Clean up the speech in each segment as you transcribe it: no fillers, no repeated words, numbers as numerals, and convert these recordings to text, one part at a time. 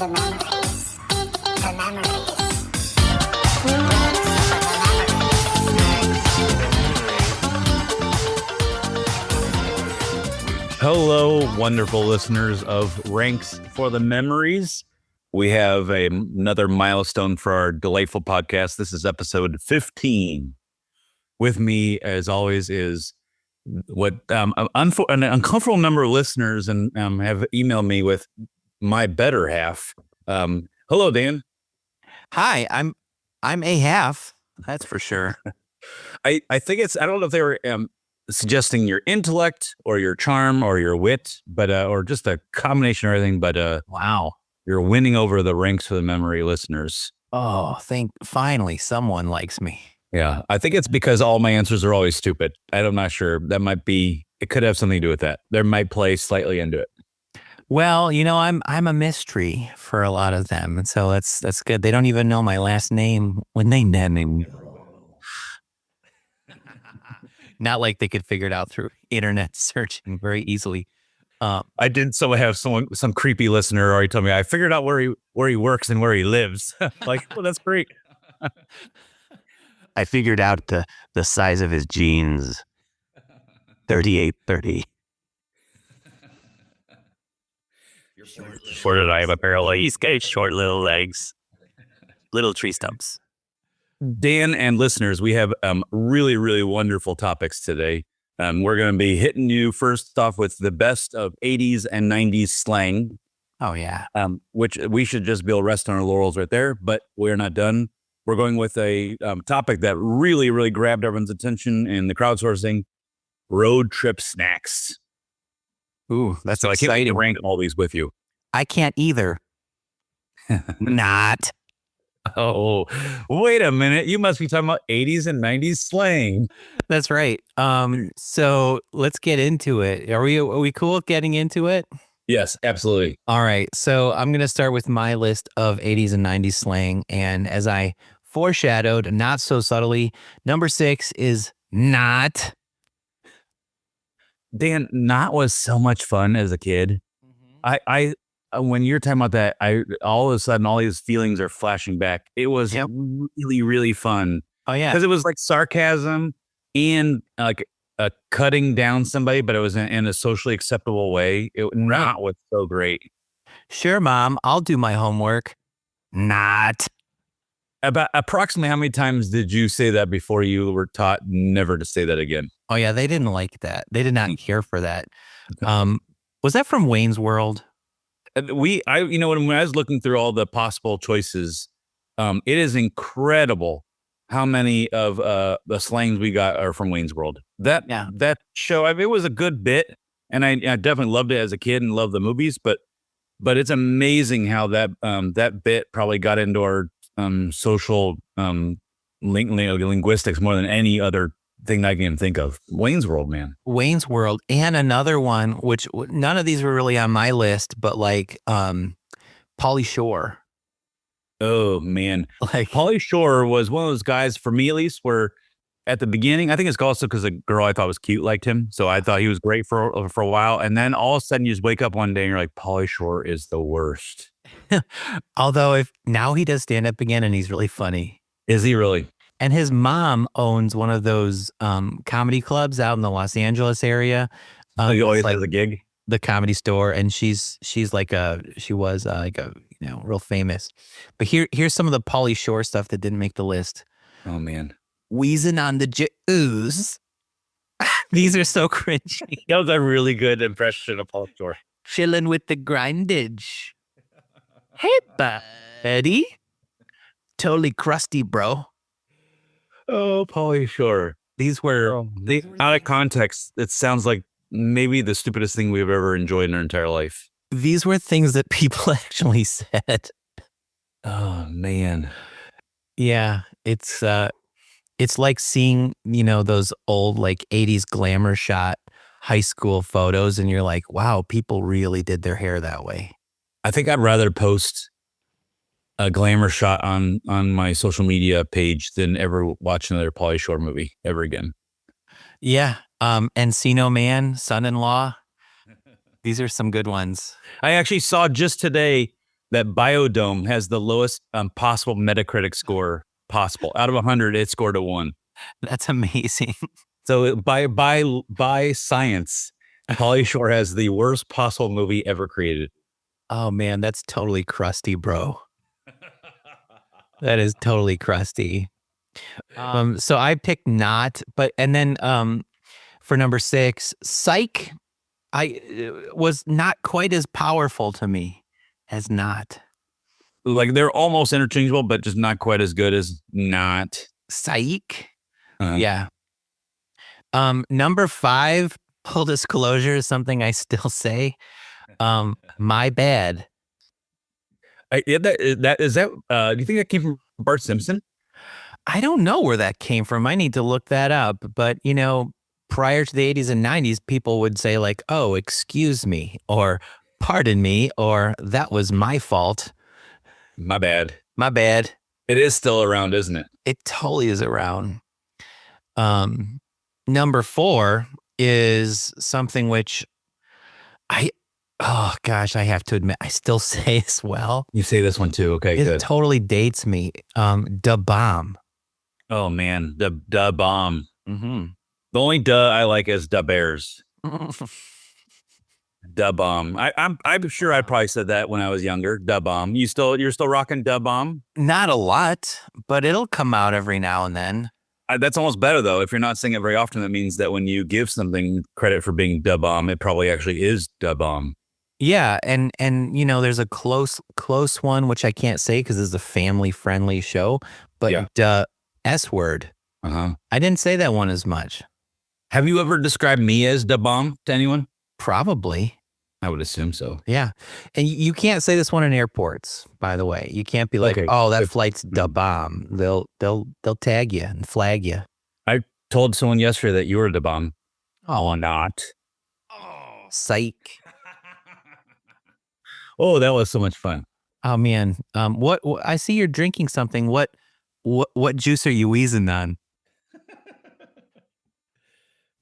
The memories. The memories. Hello, wonderful listeners of Ranks for the Memories. We have another milestone for our delightful podcast. This is episode 15. With me, as always, is what an uncomfortable number of listeners and have emailed me with my better half. Hello, Dan. Hi, I'm a half. That's for sure. I think I don't know if they were suggesting your intellect or your charm or your wit, but or just a combination of everything. But wow, you're winning over the Ranks for the Memory listeners. Oh, finally someone likes me. Yeah, I think it's because all my answers are always stupid. I'm not sure. It could have something to do with that. There might play slightly into it. Well, I'm a mystery for a lot of them, and so that's good. They don't even know my last name when they name me. Not like they could figure it out through internet searching very easily. I did have some creepy listener already told me I figured out where he works and where he lives. Like, well, that's great. I figured out the size of his jeans. 3830. Short and I have apparently. He's got short little legs. Little tree stumps. Dan and listeners, we have really, really wonderful topics today. We're going to be hitting you first off with the best of 80s and 90s slang. Oh, yeah. Which we should just be able to rest on our laurels right there, but we're not done. We're going with a topic that really, really grabbed everyone's attention in the crowdsourcing: road trip snacks. Ooh, that's so exciting. I can't wait to rank all these with you. I can't either. Not. Oh, wait a minute. You must be talking about 80s and 90s slang. That's right. So let's get into it. Are we cool with getting into it? Yes, absolutely. All right. So I'm going to start with my list of 80s and 90s slang. And as I foreshadowed, not so subtly, number 6 is not. Dan, not was so much fun as a kid. I when you're talking about that, all of a sudden all these feelings are flashing back. It was really, really fun. Oh yeah, because it was like sarcasm and like cutting down somebody, but it was in a socially acceptable way. Not was so great. Sure, Mom, I'll do my homework. Not. About approximately how many times did you say that before you were taught never to say that again? Oh yeah, they didn't like that. They did not care for that. Was that from Wayne's World? When I was looking through all the possible choices, it is incredible how many of the slangs we got are from Wayne's World. That show, it was a good bit, and I definitely loved it as a kid and loved the movies. But it's amazing how that bit probably got into our social linguistics more than any other thing I can even think of. Wayne's World, man. Wayne's World, and another one, which none of these were really on my list, but like Pauly Shore. Oh man, like Pauly Shore was one of those guys, for me at least, where at the beginning, I think it's also because a girl I thought was cute liked him, so I thought he was great for a while, and then all of a sudden you just wake up one day and you're like, Pauly Shore is the worst. Although if now he does stand up again and he's really funny. Is he really? And his mom owns one of those comedy clubs out in the Los Angeles area. He always has a gig. The Comedy Store, and she was like a real famous. But here's some of the Pauly Shore stuff that didn't make the list. Oh man, wheezing on the ooze. These are so cringy. That was a really good impression of Pauly Shore. Chilling with the grindage. Hey, buddy. Totally crusty, bro. Oh, Pauly Shore. These were out of context. It sounds like maybe the stupidest thing we've ever enjoyed in our entire life. These were things that people actually said. Oh man. Yeah, it's like seeing, those old like 80s glamour shot high school photos, and you're like, wow, people really did their hair that way. I think I'd rather post a glamour shot on my social media page than ever watch another Pauly Shore movie ever again. Yeah. Encino Man, Son-in-Law. These are some good ones. I actually saw just today that Biodome has the lowest possible Metacritic score possible. Out of 100, it scored a 1. That's amazing. So by science, Pauly Shore has the worst possible movie ever created. Oh man, that's totally crusty, bro. That is totally crusty. So I picked not, and then for number 6, Psych, was not quite as powerful to me as not. Like they're almost interchangeable, but just not quite as good as not. Psych. Uh-huh. Yeah. Number 5, full disclosure, is something I still say. My bad. Do you think that came from Bart Simpson? I don't know where that came from. I need to look that up. But, prior to the 80s and 90s, people would say like, oh, excuse me, or pardon me, or that was my fault. My bad. My bad. It is still around, isn't it? It totally is around. Number 4 is something which oh gosh, I have to admit, I still say as well. You say this one too. Okay, It good. totally dates me. Da bomb. Oh man, the bomb. Mm-hmm. The only duh I like is da bears. Da bomb. I'm sure I probably said that when I was younger. Da bomb. You're still rocking da bomb? Not a lot, but it'll come out every now and then. That's almost better though. If you're not saying it very often, that means that when you give something credit for being da bomb, it probably actually is da bomb. Yeah, and there's a close one which I can't say because it's a family friendly show, but Yeah. the S word. Uh-huh. I didn't say that one as much. Have you ever described me as da bomb to anyone? Probably. I would assume so. Yeah. And you can't say this one in airports, by the way. You can't be like, Okay. oh, that flight's da bomb. They'll tag you and flag you. I told someone yesterday that you were da bomb. Oh, not. psych. Oh, that was so much fun. Oh man. What I see you're drinking something. What juice are you wheezing on?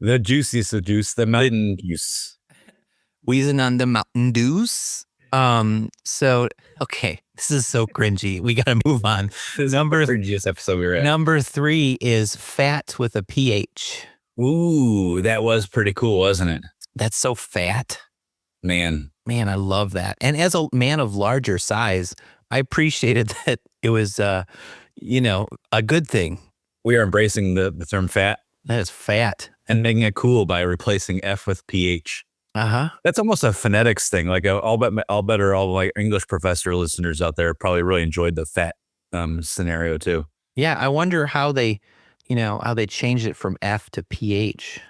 The juiciest of juice, the mountain juice. Wheezing on the Mountain Dews. So okay, this is so cringy. We gotta move on. Number cringiest episode we were at. Number 3 is fat with a PH. Ooh, that was pretty cool, wasn't it? That's so fat. Man, I love that. And as a man of larger size, I appreciated that it was a good thing. we are embracing the term fat That is fat. and making it cool by replacing F with PH. Uh-huh. That's almost a phonetics thing. Like I'll bet all my English professor listeners out there probably really enjoyed the fat scenario too. Yeah, I wonder how they changed it from F to PH.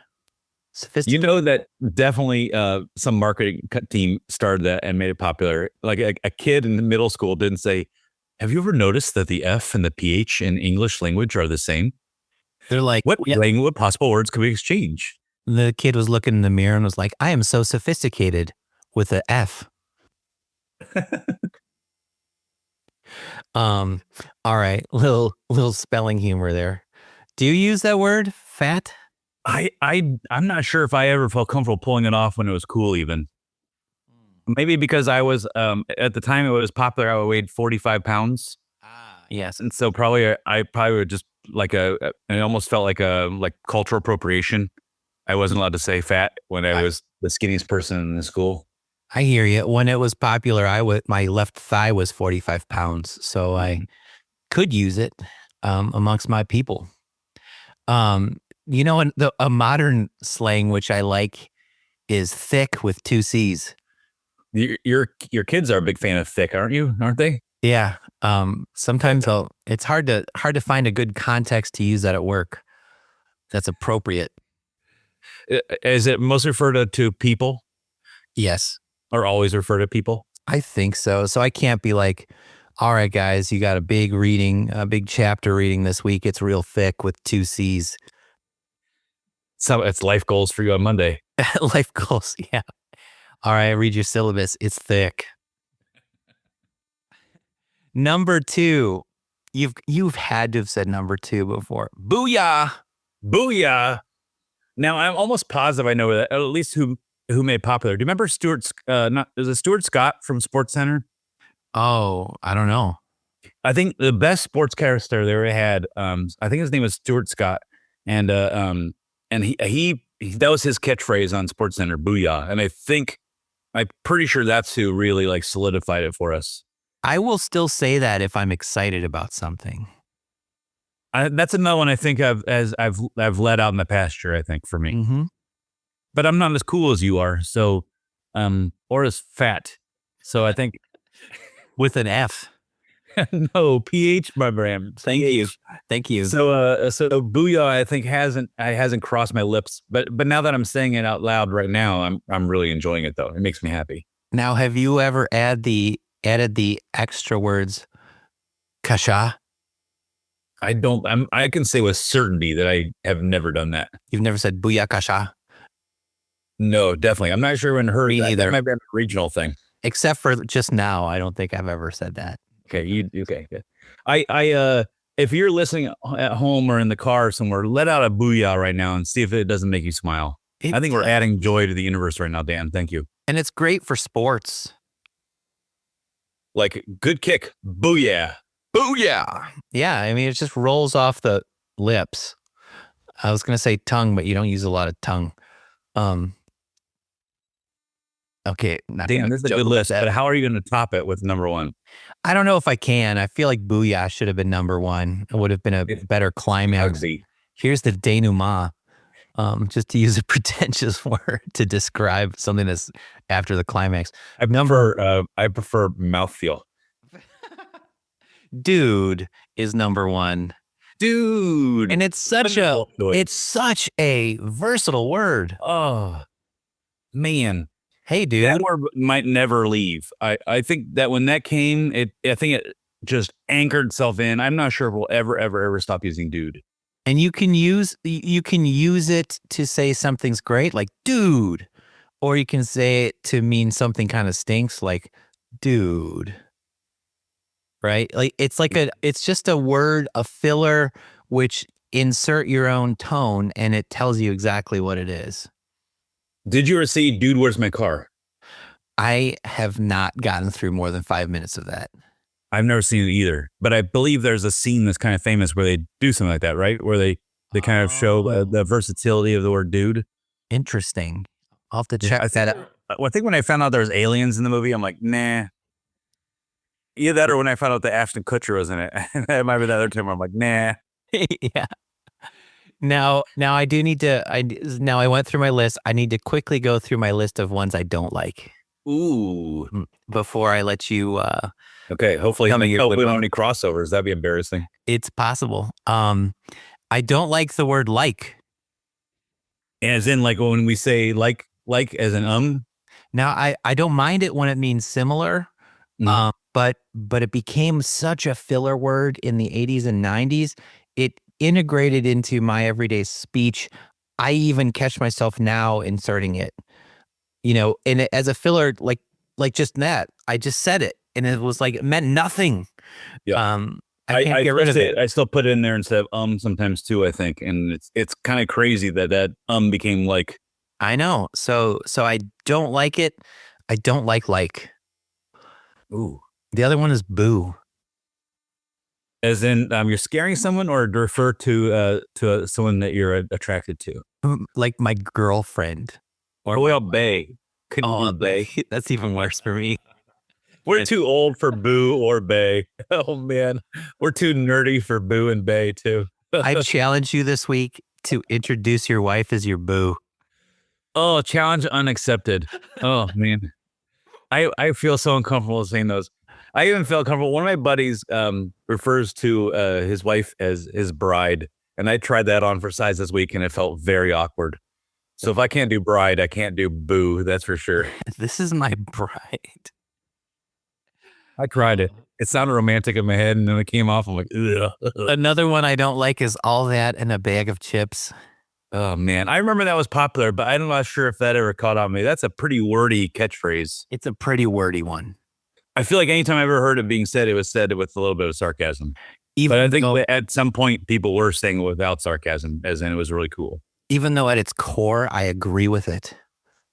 You know that definitely some marketing team started that and made it popular. Like a kid in the middle school didn't say, have you ever noticed that the F and the PH in English language are the same? They're like, What possible words could we exchange? The kid was looking in the mirror and was like, I am so sophisticated with an F. All right, little spelling humor there. Do you use that word, fat? I'm not sure if I ever felt comfortable pulling it off when it was cool even. Maybe because I was at the time it was popular, I weighed 45 pounds. Yes. And so I probably would just it almost felt like cultural appropriation. I wasn't allowed to say fat when I was the skinniest person in the school. I hear you. When it was popular, my left thigh was 45 pounds, so I could use it amongst my people. A modern slang which I like is thick with 2 C's. Your kids are a big fan of thick, aren't they? Yeah. Sometimes it's hard to find a good context to use that at work that's appropriate. Is it most referred to people? Yes. Or always refer to people? I think so. So I can't be like, all right, guys, you got a big chapter reading this week. It's real thick with 2 C's. So it's life goals for you on Monday. Life goals. Yeah. All right. Read your syllabus. It's thick. Number 2. You've had to have said number 2 before. Booyah. Booyah. Now I'm almost positive I know that, at least who made it popular. Do you remember Stuart Scott from SportsCenter? Oh, I don't know. I think the best sportscaster they ever had, I think his name was Stuart Scott, and he that was his catchphrase on SportsCenter, "Booyah!" And I'm pretty sure that's who really like solidified it for us. I will still say that if I'm excited about something. That's another one I think I've let out in the pasture. I think for me, Mm-hmm. but I'm not as cool as you are, so or as fat. So I think With an F. no PH, my brand. Thank you. Thank you. So booyah, I think hasn't crossed my lips, but now that I'm saying it out loud right now, I'm really enjoying it though. It makes me happy. Now, have you ever added the extra words kasha? I can say with certainty that I have never done that. You've never said booyah kasha? No, definitely. I'm not sure when heard Me that. neither. That might be a regional thing. Except for just now. I don't think I've ever said that. Okay, okay, good. If you're listening at home or in the car somewhere, let out a booyah right now and see if it doesn't make you smile. I think we're adding joy to the universe right now, Dan. Thank you. And it's great for sports. Like good kick, booyah. Booyah. Yeah, I mean, it just rolls off the lips. I was going to say tongue, but you don't use a lot of tongue. Okay. Dan, this is a good list, but how are you going to top it with number one? I don't know if I can. I feel like booyah should have been number one. It would have been a better climax. Here's the denouement. Just to use a pretentious word to describe something that's after the climax. I prefer mouthfeel. Dude is number one. Dude. And it's such a versatile word. Oh, man. Hey, dude. That word might never leave. I think that when that came, I think it just anchored itself in. I'm not sure if we'll ever stop using dude. And you can use it to say something's great, like dude, or you can say it to mean something kind of stinks, like dude. Right? Like it's just a word, a filler, which insert your own tone, and it tells you exactly what it is. Did you ever see Dude, Where's My Car? I have not gotten through more than 5 minutes of that. I've never seen it either, but I believe there's a scene that's kind of famous where they do something like that, right? Where they kind of show the versatility of the word dude. Interesting. I'll have to check that out. Well, I think when I found out there was aliens in the movie, I'm like, nah. Either that or when I found out that Ashton Kutcher was in it. That might be the other time where I'm like, nah. Yeah. Now I do need to, I went through my list. I need to quickly go through my list of ones I don't like. Ooh. Before I let you, okay. Hopefully we don't have any crossovers. That'd be embarrassing. It's possible. I don't like the word like. As in like when we say like as an Now I don't mind it when it means similar. Mm. But it became such a filler word in the 80s and 90s. It integrated into my everyday speech. I even catch myself now inserting it, and as a filler, like just that. I just said it, and it was like, it meant nothing. Yeah. I can't get rid of it. I still put it in there instead of sometimes too, I think. And it's kind of crazy that became like. I know. So I don't like it. I don't like. Ooh. The other one is boo. As in, you're scaring someone, or refer to someone that you're attracted to, like my girlfriend, or bae. Bae. That's even worse for me. We're too old for boo or bae. Oh man, we're too nerdy for boo and bae too. I challenge you this week to introduce your wife as your boo. Oh, challenge unaccepted. Oh man, I feel so uncomfortable saying those. I even felt comfortable. One of my buddies refers to his wife as his bride, and I tried that on for size this week, and it felt very awkward. So if I can't do bride, I can't do boo. That's for sure. This is my bride. I tried it. It sounded romantic in my head, and then it came off. I'm like, ugh. Another one I don't like is all that and a bag of chips. Oh man, I remember that was popular, but I'm not sure if that ever caught on me. That's a pretty wordy catchphrase. It's a pretty wordy one. I feel like anytime I ever heard it being said, it was said with a little bit of sarcasm. But I think at some point people were saying it without sarcasm, as in it was really cool. Even though at its core, I agree with it.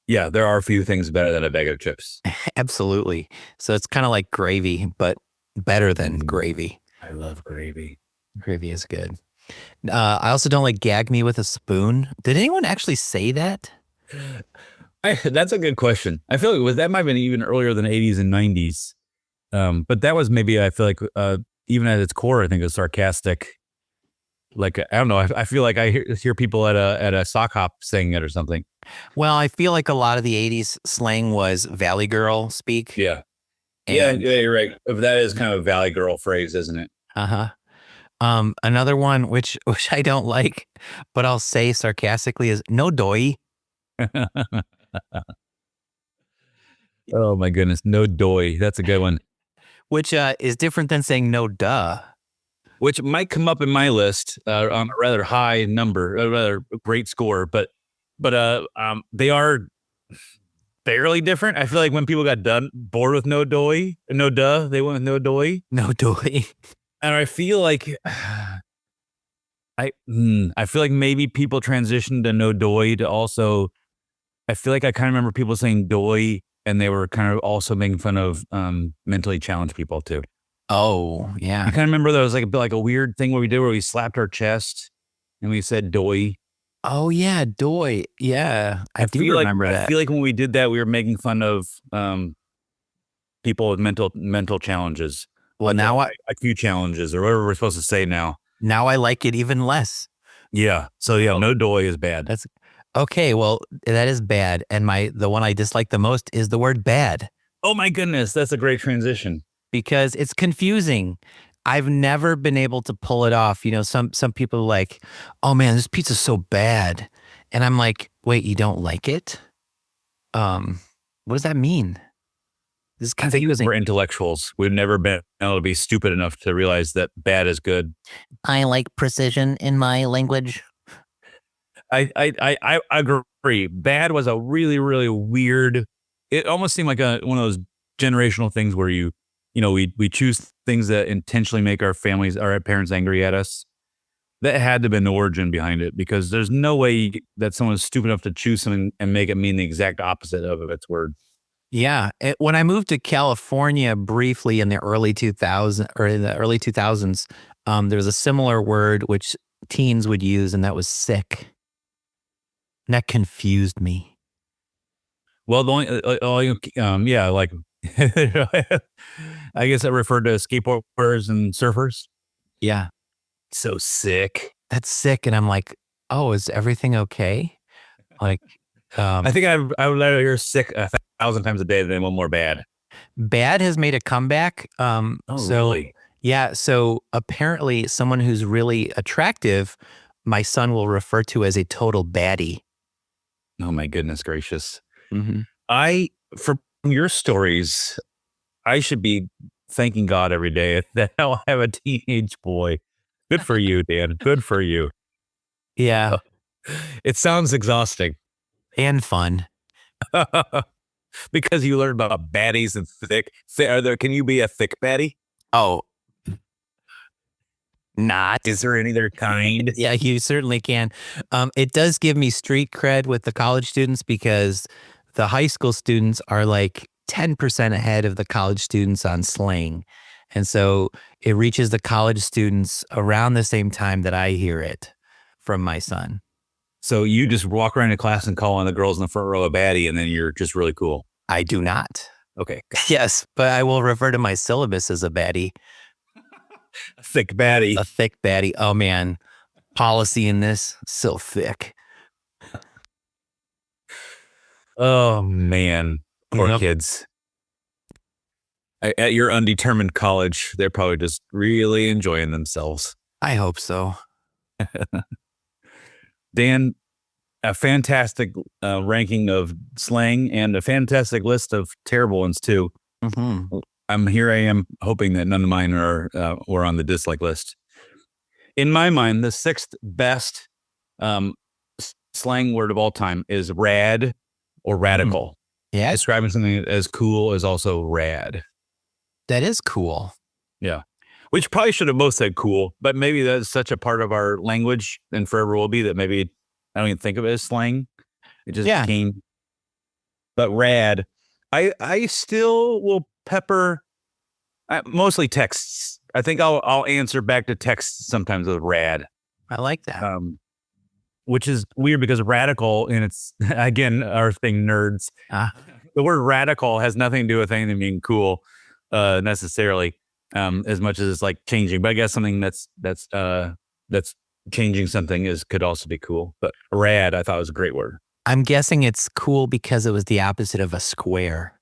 Yeah, there are a few things better than a bag of chips. Absolutely. So it's kind of like gravy, but better than gravy. I love gravy. Gravy is good. I also don't like gag me with a spoon. Did anyone actually say that? That's a good question. I feel like that might have been even earlier than 80s and 90s. But that was maybe, I feel like, even at its core, I think it's sarcastic. Like, I don't know. I feel like I hear people at a sock hop saying it or something. Well, I feel like a lot of the 80s slang was Valley Girl speak. Yeah. And, Yeah, you're right. That is kind of a Valley Girl phrase, isn't it? uh-huh. Another one which I don't like, but I'll say sarcastically is no doy, Oh my goodness. No doy. That's a good one. which is different than saying no duh. Which might come up in my list on a rather high number, a rather great score, but they are fairly different. I feel like when people got bored with no duh, they went with no doy. No doy. And I feel like I feel like maybe people transitioned to no doy to also. I feel like I kind of remember people saying doy, and they were kind of also making fun of mentally challenged people too. Oh, yeah. I kind of remember there was like a weird thing where we slapped our chest and we said doy. Oh, yeah, doy. Yeah, I do feel remember like, that. I feel like when we did that, we were making fun of people with mental challenges. Well, like, now IQ challenges or whatever we're supposed to say now. now I like it even less. Yeah. So yeah, no doy is bad. That's okay. Well, that is bad. And the one I dislike the most is the word bad Oh my goodness, that's a great transition. because it's confusing. I've never been able to pull it off. You know, some people are like, oh man, this pizza's so bad. And I'm like, wait, you don't like it? What does that mean? This is I think confusing. we're intellectuals. We've never been able to be stupid enough to realize that bad is good. I like precision in my language. I agree. Bad was a really, really weird. It almost seemed like one of those generational things where we choose things that intentionally make our parents angry at us. That had to have been the origin behind it, because there's no way that someone's stupid enough to choose something and make it mean the exact opposite of its word. Yeah. When I moved to California briefly in the early 2000s, there was a similar word which teens would use, and that was sick. And that confused me. Well, yeah, like I guess that referred to skateboarders and surfers. Yeah. So sick. That's sick. And I'm like, oh, is everything okay? Like, I think I would rather hear sick 1,000 times a day than one more bad. bad has made a comeback. Really? Yeah. So apparently, someone who's really attractive, my son will refer to as a total baddie. Oh my goodness gracious. Mm-hmm. From your stories, I should be thanking God every day that I'll have a teenage boy. Good for you, Dan. Good for you. Yeah. It sounds exhausting. And fun. Because you learn about baddies and thick. Can you be a thick baddie? Oh, not. Is there any other kind? Yeah, you certainly can. It does give me street cred with the college students because the high school students are like 10% ahead of the college students on slang. And so it reaches the college students around the same time that I hear it from my son. So you just walk around in class and call on the girls in the front row a baddie, and then you're just really cool. I do not. Okay. Yes, but I will refer to my syllabus as a baddie. A thick baddie. A thick baddie. Oh man, policy in this, so thick. Oh man, poor Yep. kids. At your undetermined college, they're probably just really enjoying themselves. I hope so. Dan, a fantastic ranking of slang and a fantastic list of terrible ones too. Mm-hmm. I am hoping that none of mine were on the dislike list. In my mind, the sixth best slang word of all time is rad or radical. Yeah, Describing something as cool is also rad. that is cool. Yeah. Which probably should have both said cool, but maybe that's such a part of our language and forever will be that maybe I don't even think of it as slang. It just Yeah. became But rad. I still will pepper mostly texts. I think I'll answer back to texts sometimes with rad. I like that. Which is weird because radical, and it's again our thing, nerds. The word radical has nothing to do with anything being cool, necessarily, as much as it's like changing. But I guess something that's changing something could also be cool. But rad, I thought was a great word. I'm guessing it's cool because it was the opposite of a square.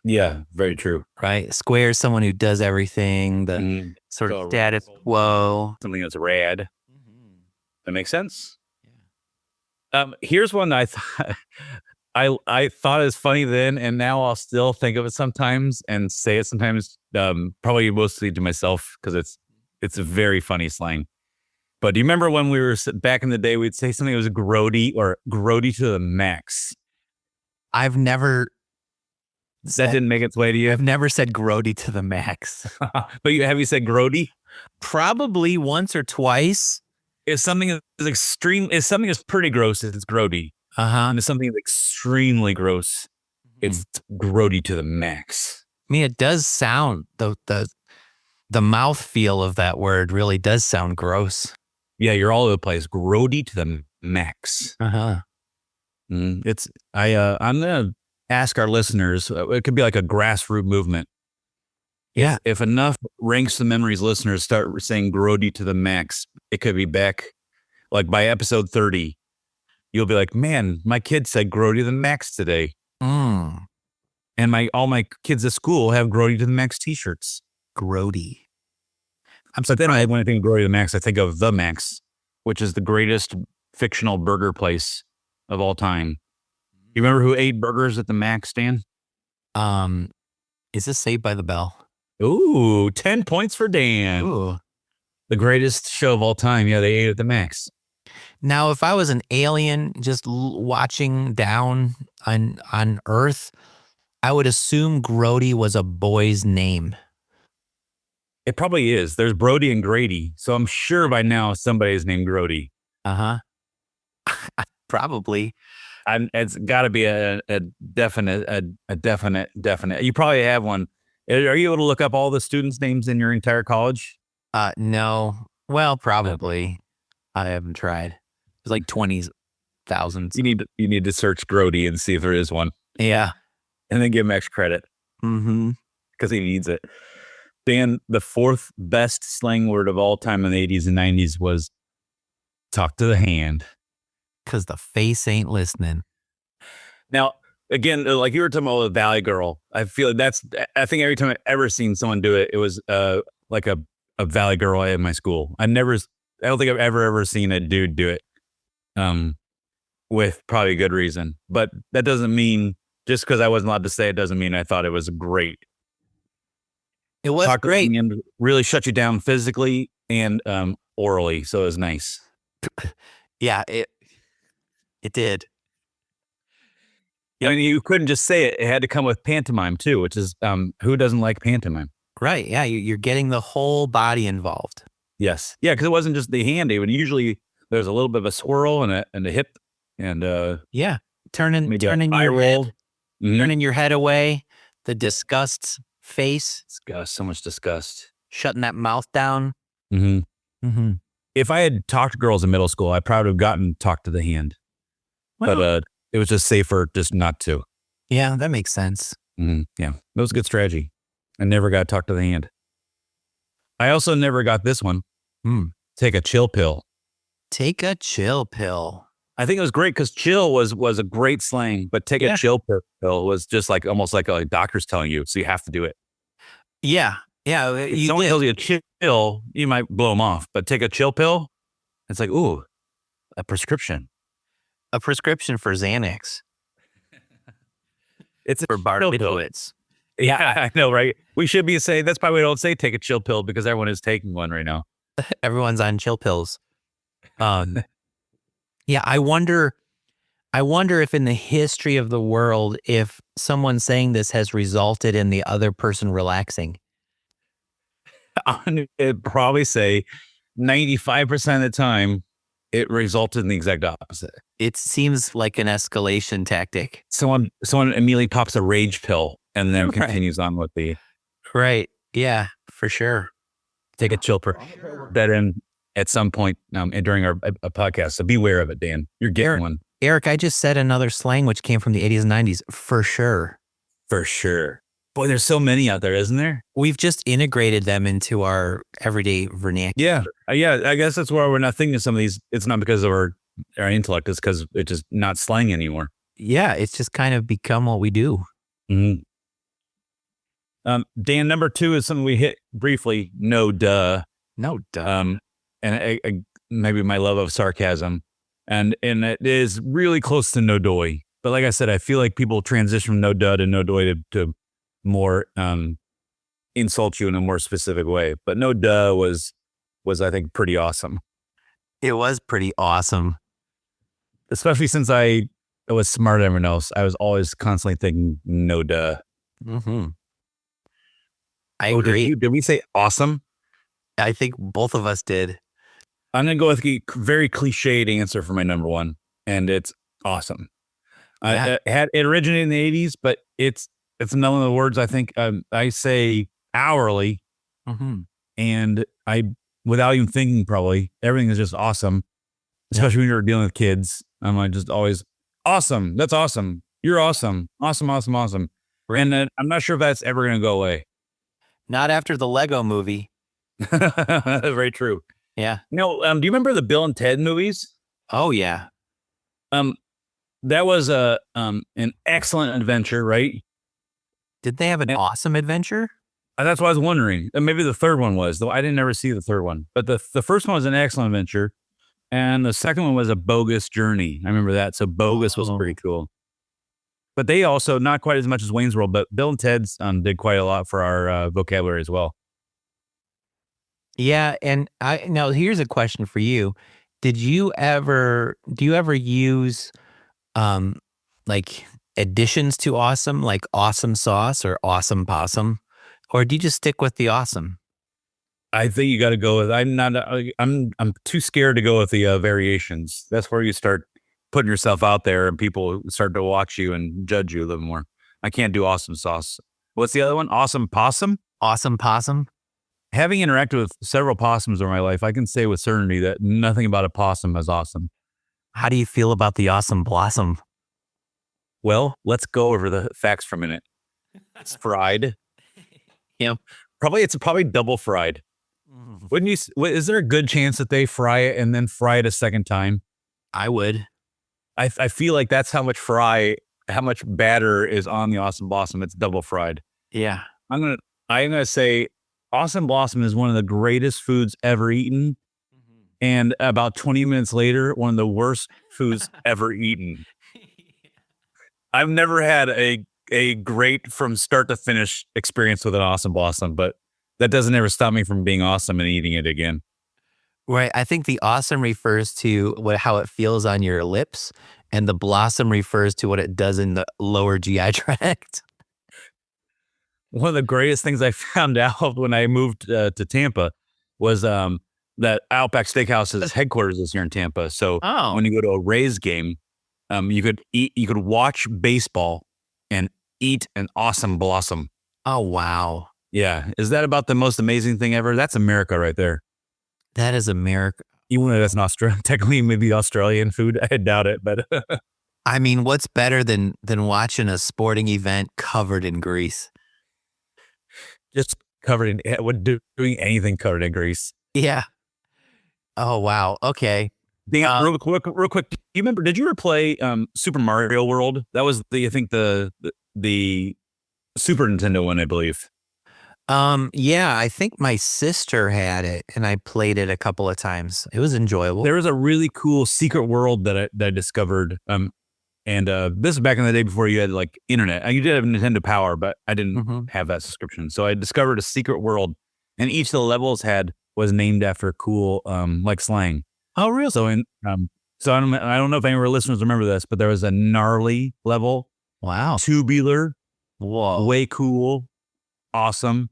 Yeah, very true. Right? Square is someone who does everything, the sort of status quo. Something that's rad. That makes sense. Here's one I thought I thought it was funny then, and now I'll still think of it sometimes and say it sometimes. Probably mostly to myself because it's a very funny slang. But do you remember when we were back in the day, we'd say something that was grody or grody to the max? I've never. That didn't make its way to you. I've never said grody to the max. But have you said grody? Probably once or twice. If something is extreme, if something is pretty gross, it's grody. And if something is extremely gross, it's grody to the max. I mean, it does sound the mouthfeel of that word really does sound gross. Yeah, you're all over the place. Grody to the max. I'm gonna ask our listeners. It could be like a grassroots movement. Yeah. If enough Ranks the Memories listeners start saying grody to the max, it could be back like by episode 30. You'll be like, man, my kid said grody to the max today. And all my kids at school have grody to the max t-shirts. Grody. But then when I think of grody to the max, I think of The Max, which is the greatest fictional burger place of all time. You remember who ate burgers at the Max, Dan? Is this Saved by the Bell? Ooh, 10 points for Dan. Ooh. The greatest show of all time. Yeah, they ate at the Max. Now, if I was an alien just watching down on Earth, I would assume Grody was a boy's name. It probably is. There's Brody and Grady. So I'm sure by now somebody's named Grody. Probably. It's got to be a definite. You probably have one. Are you able to look up all the students' names in your entire college? No. Well, probably. I haven't tried. There's like 20,000. You need to search Grody and see if there is one. Yeah. And then give him extra credit. Because he needs it. Dan, the fourth best slang word of all time in the 80s and 90s was talk to the hand. Because the face ain't listening. Now, again, like you were talking about the Valley Girl, I feel I think every time I've ever seen someone do it, it was like a Valley Girl at my school. I don't think I've ever seen a dude do it with probably good reason. But that doesn't mean, just because I wasn't allowed to say it, doesn't mean I thought it was great. It was great. And really shut you down physically and orally. So it was nice. Yeah, it did. I mean, you couldn't just say it. It had to come with pantomime too, which is who doesn't like pantomime? Right. Yeah, you're getting the whole body involved. Yes. Yeah, because it wasn't just the hand. Even usually there's a little bit of a swirl and a hip and turning your head, turning your head away. The disgust face. Disgust. So much disgust. Shutting that mouth down. If I had talked to girls in middle school, I probably would have gotten talked to the hand. Well, but it was just safer just not to. Yeah, that makes sense. Yeah, that was a good strategy. I never got talked to the hand. I also never got this one. Take a chill pill. Take a chill pill. I think it was great because chill was a great slang, but take a chill pill was just like almost like a doctor's telling you, so you have to do it. Yeah. If someone tells you a chill, you might blow them off, but take a chill pill, it's like, ooh, a prescription. A prescription for Xanax. It's for barbiturates. Yeah, I know, right? We should be saying, that's probably why we don't say take a chill pill, because everyone is taking one right now. Everyone's on chill pills. Yeah, I wonder if in the history of the world, if someone saying this has resulted in the other person relaxing. I'd probably say 95% of the time, it resulted in the exact opposite. It seems like an escalation tactic. Someone immediately pops a rage pill and then Right. continues on with the Right. Yeah, for sure. take a chill pill. That in at some point during our a podcast. So beware of it, Dan. You're getting one Eric, I just said another slang which came from the 80s and 90s for sure. for sure. Boy, there's so many out there, isn't there? We've just integrated them into our everyday vernacular. Yeah. I guess that's why we're not thinking of some of these. It's not because of our intellect. It's because it's just not slang anymore. Yeah, it's just kind of become what we do. Mm-hmm. Dan, number 2 is something we hit briefly. No duh. No duh. And maybe my love of sarcasm, and it is really close to no doy. But like I said, I feel like people transition from no duh to no doy to more insult you in a more specific way. But no duh was I think pretty awesome, It was pretty awesome. especially since I was smarter than everyone else. I was always constantly thinking no duh. Mm-hmm. I Oh, agree. did we say awesome? I think both of us did. I'm going to go with a very cliched answer for my number 1, and it's awesome. Yeah. It originated in the 80s, but it's none of the words I think I say hourly, Mm-hmm. and I, without even thinking, probably everything is just awesome, especially when you're dealing with kids. I'm like just always awesome. That's awesome. You're awesome. Awesome, awesome, awesome. Right. And I'm not sure if that's ever going to go away. Not after the Lego movie. Very true. Yeah. No, do you remember the Bill and Ted movies? Oh, yeah. That was an excellent adventure, right? Did they have an awesome adventure? That's what I was wondering. Maybe the third one was, though I didn't ever see the third one. But the first one was an excellent adventure, and the second one was a bogus journey. I remember that. So bogus was pretty cool. But they also, not quite as much as Wayne's World, but Bill and Ted's did quite a lot for our vocabulary as well. Yeah, and now here's a question for you. Do you ever use like additions to awesome, like awesome sauce or awesome possum? Or do you just stick with the awesome? I think you got to go with. I'm too scared to go with the variations. That's where you start putting yourself out there, and people start to watch you and judge you a little more. I can't do awesome sauce. What's the other one? Awesome possum. Awesome possum? Having interacted with several possums in my life, I can say with certainty that nothing about a possum is awesome. How do you feel about the awesome blossom? Well, let's go over the facts for a minute. It's fried. Yep. It's probably double fried. Wouldn't you? Is there a good chance that they fry it and then fry it a second time? I would. I feel like that's how much batter is on the awesome blossom. It's double fried. Yeah. I'm gonna say awesome blossom is one of the greatest foods ever eaten, and about 20 minutes later, one of the worst foods ever eaten. I've never had a great from start to finish experience with an awesome blossom, but that doesn't ever stop me from being awesome and eating it again. Right. I think the awesome refers to how it feels on your lips, and the blossom refers to what it does in the lower GI tract. One of the greatest things I found out when I moved to Tampa was that Outback Steakhouse's headquarters is here in Tampa. So when you go to a Rays game, you could watch baseball and eat an awesome blossom. Oh, wow. Yeah. Is that about the most amazing thing ever? That's America right there. That is America. Even though that's technically maybe Australian food. I doubt it, but I mean, what's better than watching a sporting event covered in grease? just covered in doing anything covered in grease. Yeah. Oh, wow. Okay. Real quick. Do you remember? Did you ever play Super Mario World? That was I think the Super Nintendo one, I believe. Yeah, I think my sister had it, and I played it a couple of times. It was enjoyable. There was a really cool secret world that I discovered. And this is back in the day before you had like internet. You did have Nintendo Power, but I didn't have that subscription. So I discovered a secret world, and each of the levels was named after cool like slang. Oh, really? So I don't know if any of our listeners remember this, but there was a gnarly level. Wow. Tubular. Whoa. Way cool. Awesome.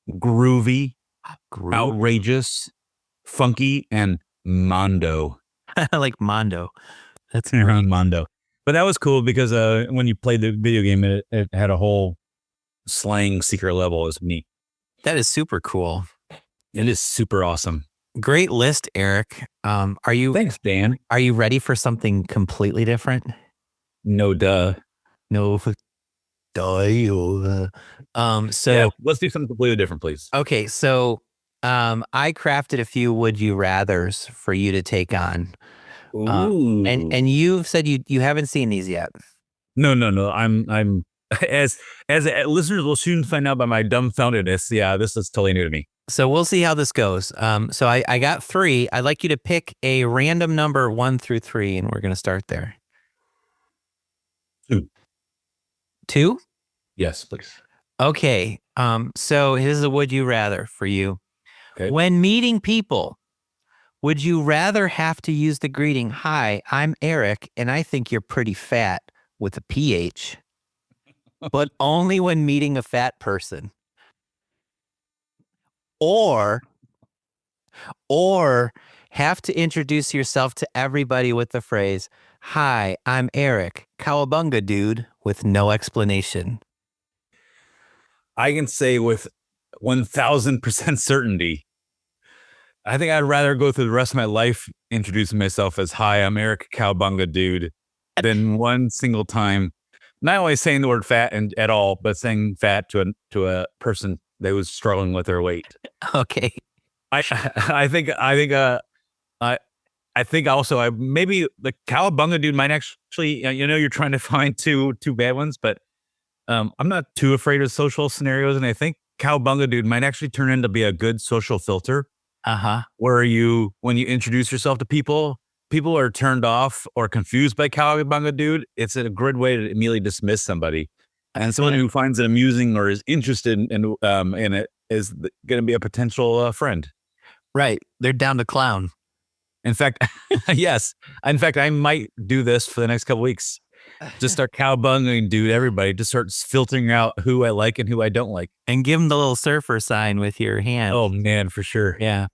Groovy. Outrageous. Funky, and Mondo. I like Mondo. That's great. Mondo. But that was cool because when you played the video game, it had a whole slang secret level. It was neat. That is super cool. It is super awesome. Great list, Eric. Are you Thanks, Dan. Are you ready for something completely different? No duh. No. So Yeah, let's do something completely different, please. okay, so I crafted a few would you rathers for you to take on. Ooh. And you've said you haven't seen these yet. No. I'm as listeners will soon find out by my dumbfoundedness. Yeah, this is totally new to me. So we'll see how this goes. So I got 3. I'd like you to pick a random number 1 through 3, and we're going to start there. 2. 2? Yes, please. Okay. So here's a would you rather for you. Okay. When meeting people, would you rather have to use the greeting, "Hi, I'm Eric, and I think you're pretty fat," with a PH, but only when meeting a fat person? Or have to introduce yourself to everybody with the phrase, "Hi, I'm Erik, cowabunga dude," with no explanation? I can say with 1000% certainty, I think I'd rather go through the rest of my life introducing myself as, "Hi, I'm Erik, cowabunga dude," than one single time not only saying the word fat at all, but saying fat to a person that was struggling with their weight. Okay. I think also maybe the cowabunga dude might actually, you're trying to find two bad ones, but I'm not too afraid of social scenarios, and I think cowabunga dude might actually turn into be a good social filter. Where when you introduce yourself to people are turned off or confused by cowabunga dude. It's a good way to immediately dismiss somebody, and someone who finds it amusing or is interested in it is going to be a potential friend. Right. They're down to clown. In fact, yes. In fact, I might do this for the next couple weeks. Just start cowabungaing dude everybody. Just start filtering out who I like and who I don't like. And give them the little surfer sign with your hand. Oh, man, for sure. Yeah.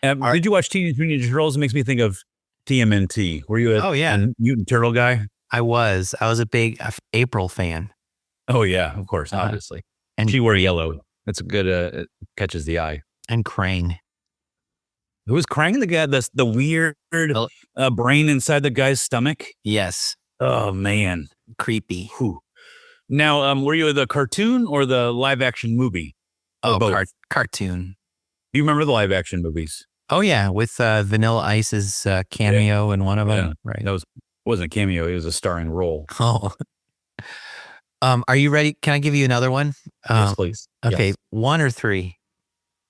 Did you watch Teenage Mutant Ninja Turtles? It makes me think of TMNT. Were you a mutant turtle guy? I was a big April fan. Oh, yeah, of course, obviously. And she wore yellow. That's a good, it catches the eye. And Krang. Who was Krang, the guy, the weird brain inside the guy's stomach? Yes. Oh, man. Creepy. Whew. Now, were you the cartoon or the live action movie? Cartoon. Do you remember the live action movies? Oh, yeah. With Vanilla Ice's cameo in one of them. Yeah. Right. Wasn't a cameo. It was a starring role. Oh. Are you ready? Can I give you another one? Yes, please. Okay. Yes. 1 or 3?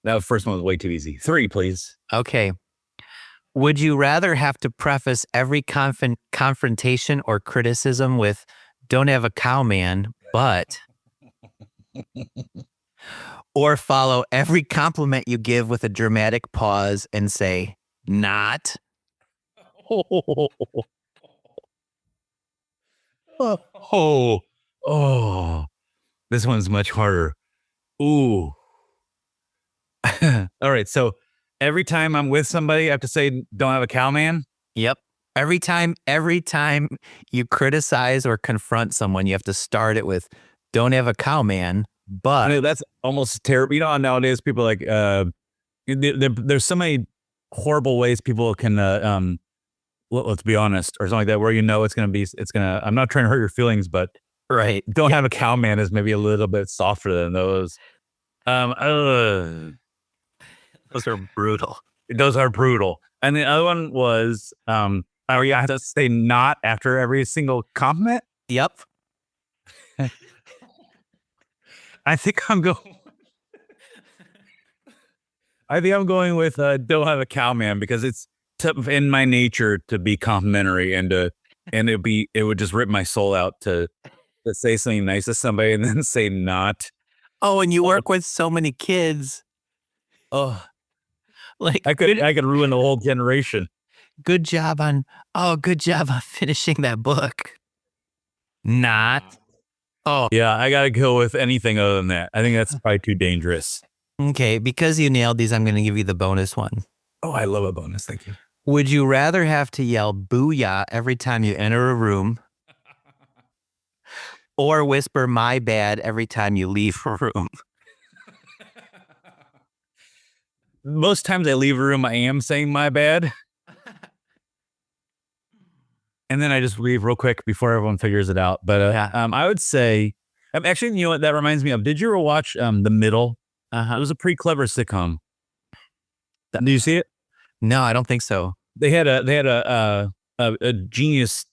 That first one was way too easy. 3, please. Okay. Would you rather have to preface every confrontation or criticism with, "Don't have a cow, man, but," or follow every compliment you give with a dramatic pause and say, "Not"? Oh, this one's much harder. Ooh. All right. So every time I'm with somebody, I have to say, "Don't have a cow, man." Yep. Every time you criticize or confront someone, you have to start it with, "Don't have a cow, man, but." I mean, that's almost terrible. You know, nowadays people like, there's so many horrible ways people can, let's be honest, or something like that, where I'm not trying to hurt your feelings, but Right. "Don't have a cow, man" is maybe a little bit softer than those. Those are brutal. Those are brutal. And the other one was, you have to say "not" after every single compliment. Yep. I think I'm going with "Don't have a cow, man," because it's in my nature to be complimentary and it would just rip my soul out to say something nice to somebody and then say "not." Oh, and you work with so many kids. Oh, Like I could ruin the whole generation. good job on finishing that book. Not. Oh, Yeah, I gotta go with anything other than that. I think that's probably too dangerous. okay. Because you nailed these, I'm going to give you the bonus one. Oh, I love a bonus. Thank you. Would you rather have to yell booyah every time you enter a room or whisper my bad every time you leave a room? Most times I leave a room, I am saying my bad. And then I just leave real quick before everyone figures it out. But I would say, actually, you know what that reminds me of? Did you ever watch The Middle? It was a pretty clever sitcom. Did you see it? No, I don't think so. They had a genius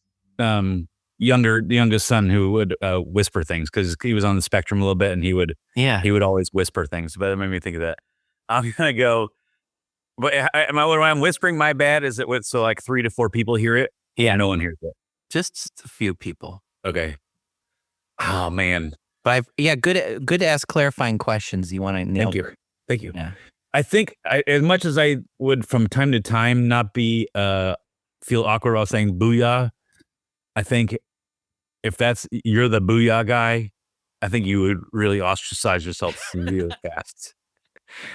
youngest son who would whisper things because he was on the spectrum a little bit, and he would always whisper things. But it made me think of that. I'm gonna go. But when I'm whispering my bad, is it so like 3 to 4 people hear it? Yeah, no one hears it. Just a few people. Okay. Oh man. But good to ask clarifying questions. You want to nail? Thank you. Yeah. I think as much as I would from time to time not be feel awkward about saying booyah, I think if you're the booyah guy, I think you would really ostracize yourself really fast.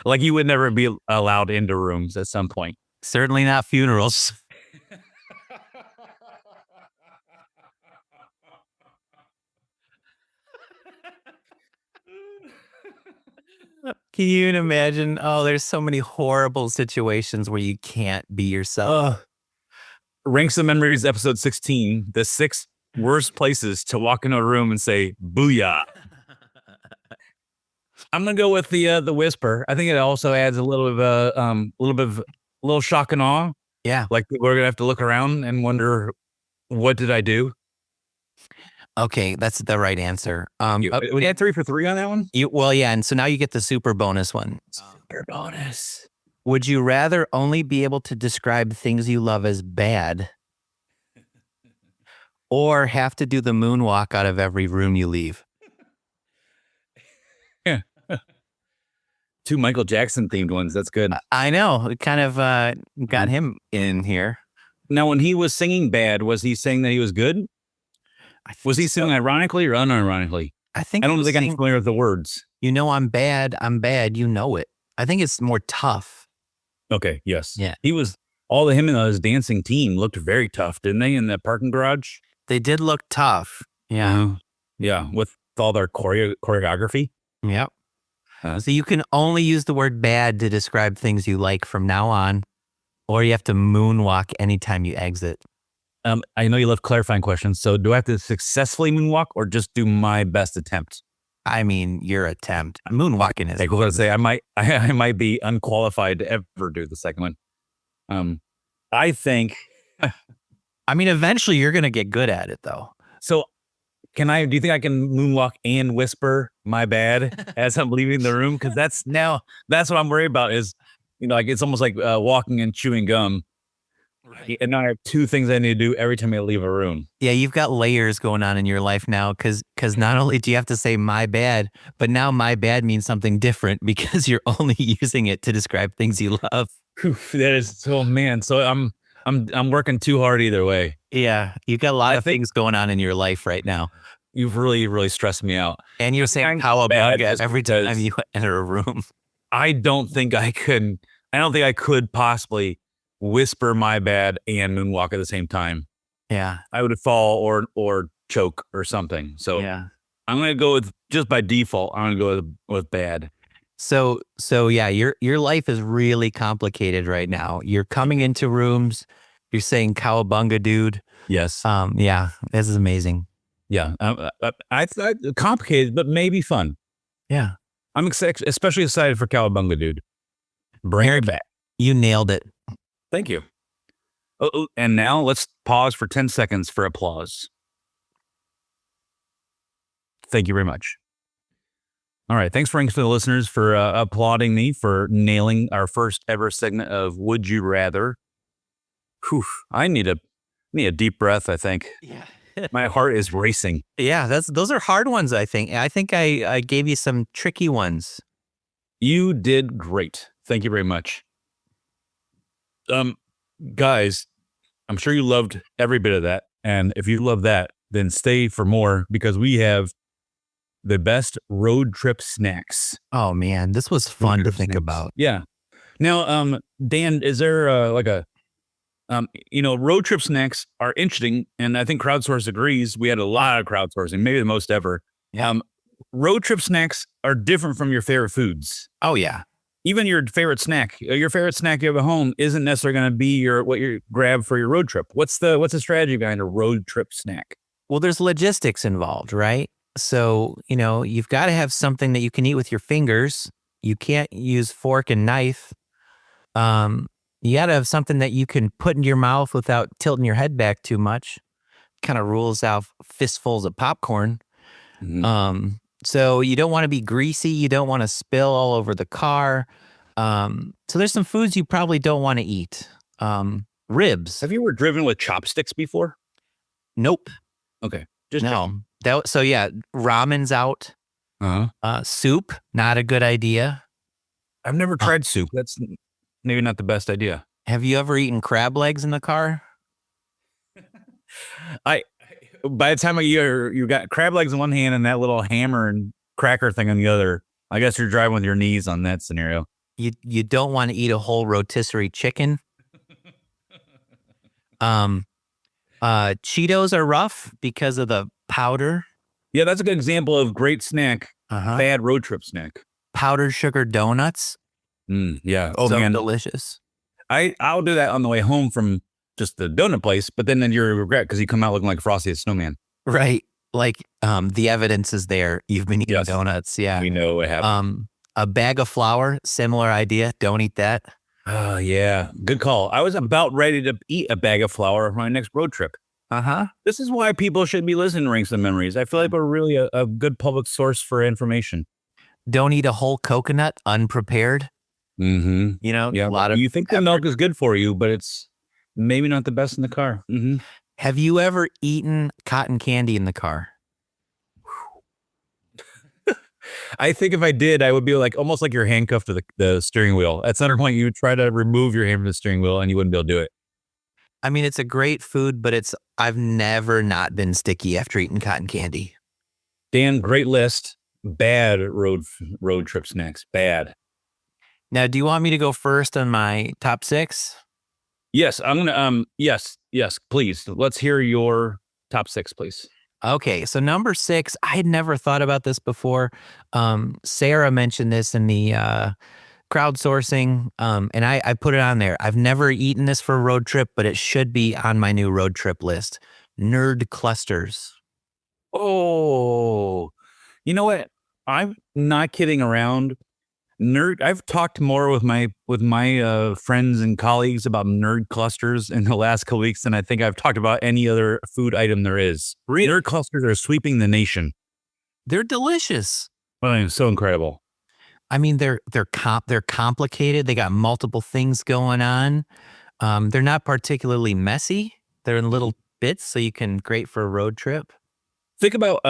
Like you would never be allowed into rooms at some point. Certainly not funerals. Can you imagine? Oh, there's so many horrible situations where you can't be yourself. Ranks of Memories, episode 16, the 6 worst places to walk into a room and say booyah. I'm gonna go with the whisper. I think it also adds a little shock and awe. Yeah. Like people are gonna have to look around and wonder, what did I do? Okay, that's the right answer. We had 3 for 3 on that one. And so now you get the super bonus one. Super bonus. Would you rather only be able to describe things you love as bad, or have to do the moonwalk out of every room you leave? Yeah. 2 Michael Jackson themed ones. That's good. I know. It kind of got him in here. Now, when he was singing bad, was he saying that he was good? Was he singing ironically or unironically? I think I don't think I'm familiar with the words. You know, I'm bad. You know it. I think it's more tough. Okay. Yes. Yeah. Him and his dancing team looked very tough, didn't they? In the parking garage. They did look tough. Yeah. Yeah. With all their choreography. Yep. So you can only use the word bad to describe things you like from now on, or you have to moonwalk anytime you exit. I know you love clarifying questions. So do I have to successfully moonwalk or just do my best attempt? I mean, your attempt. Moonwalking is. I was going to say I might be unqualified to ever do the second one. I think. I mean, eventually you're going to get good at it, though. So, do you think I can moonwalk and whisper my bad as I'm leaving the room? Because that's what I'm worried about. Is like it's almost like walking and chewing gum. Right. And now I have 2 things I need to do every time I leave a room. Yeah, you've got layers going on in your life now because not only do you have to say my bad, but now my bad means something different because you're only using it to describe things you love. That is so, man. So I'm working too hard either way. Yeah, you've got a lot of things going on in your life right now. You've really, really stressed me out. And you're saying cowabunga every time you enter a room. I don't think I could possibly whisper my bad and moonwalk at the same time. Yeah. I would fall or choke or something. So yeah. I'm going to go with, just by default, I'm going to go with bad. So yeah, your life is really complicated right now. You're coming into rooms, you're saying cowabunga, dude. Yes. Yeah, this is amazing. Yeah. I complicated, but maybe fun. Yeah. I'm especially excited for cowabunga, dude. Bring it back. You nailed it. Thank you. Oh, and now let's pause for 10 seconds for applause. Thank you very much. All right. Thanks for the listeners for applauding me for nailing our first ever segment of Would You Rather. Whew, I need a deep breath, I think. Yeah. My heart is racing. Yeah, those are hard ones, I think. I think I gave you some tricky ones. You did great. Thank you very much. Guys, I'm sure you loved every bit of that. And if you love that, then stay for more because we have the best road trip snacks. Oh man, this was fun to think about. Yeah. Now, Dan, is there like a road trip snacks are interesting, and I think Crowdsource agrees. We had a lot of crowdsourcing, maybe the most ever. Yeah. Road trip snacks are different from your favorite foods. Oh yeah. Even your favorite snack you have at home isn't necessarily going to be what you grab for your road trip. What's the strategy behind a road trip snack? Well, there's logistics involved, right? So, you've got to have something that you can eat with your fingers. You can't use fork and knife. You got to have something that you can put in your mouth without tilting your head back too much. Kind of rules out fistfuls of popcorn. Mm-hmm. So you don't want to be greasy. You don't want to spill all over the car. So there's some foods you probably don't want to eat. Ribs. Have you ever driven with chopsticks before? Nope. Okay. No. Ramen's out. Soup, not a good idea. I've never tried soup. That's maybe not the best idea. Have you ever eaten crab legs in the car? By the time of year, you got crab legs in one hand and that little hammer and cracker thing on the other. I guess you're driving with your knees on that scenario. You don't want to eat a whole rotisserie chicken. Cheetos are rough because of the powder. Yeah, that's a good example of great snack, bad road trip snack. Powdered sugar donuts. Yeah. Oh, man, delicious. I'll do that on the way home from just the donut place, but then you're regret because you come out looking like Frosty the Snowman. Right. Like the evidence is there. You've been eating donuts. Yeah. We know what happened. A bag of flour, similar idea. Don't eat that. Oh, yeah. Good call. I was about ready to eat a bag of flour for my next road trip. This is why people should be listening to Ranks and Memories. I feel like we're really a good public source for information. Don't eat a whole coconut unprepared. Mm-hmm. A lot of you think the milk is good for you, but it's maybe not the best in the car. Mm-hmm. Have you ever eaten cotton candy in the car? I think if I did, I would be almost like you're handcuffed to the steering wheel. At some point, you would try to remove your hand from the steering wheel and you wouldn't be able to do it. I mean, it's a great food, but I've never not been sticky after eating cotton candy. Dan, great list. Bad road trip snacks. Bad. Now, do you want me to go first on my top 6? Yes, I'm gonna. Yes, please. Let's hear your top 6, please. Okay, so number 6, I had never thought about this before. Sarah mentioned this in the crowdsourcing, and I put it on there. I've never eaten this for a road trip, but it should be on my new road trip list. Nerd clusters. Oh, you know what? I'm not kidding around. I've talked more with my friends and colleagues about nerd clusters in the last couple weeks than I think I've talked about any other food item there is. Nerd clusters are sweeping the nation. They're delicious. Well, it's so incredible. I mean, they're complicated. They got multiple things going on. They're not particularly messy. They're in little bits, so you can great for a road trip. Think about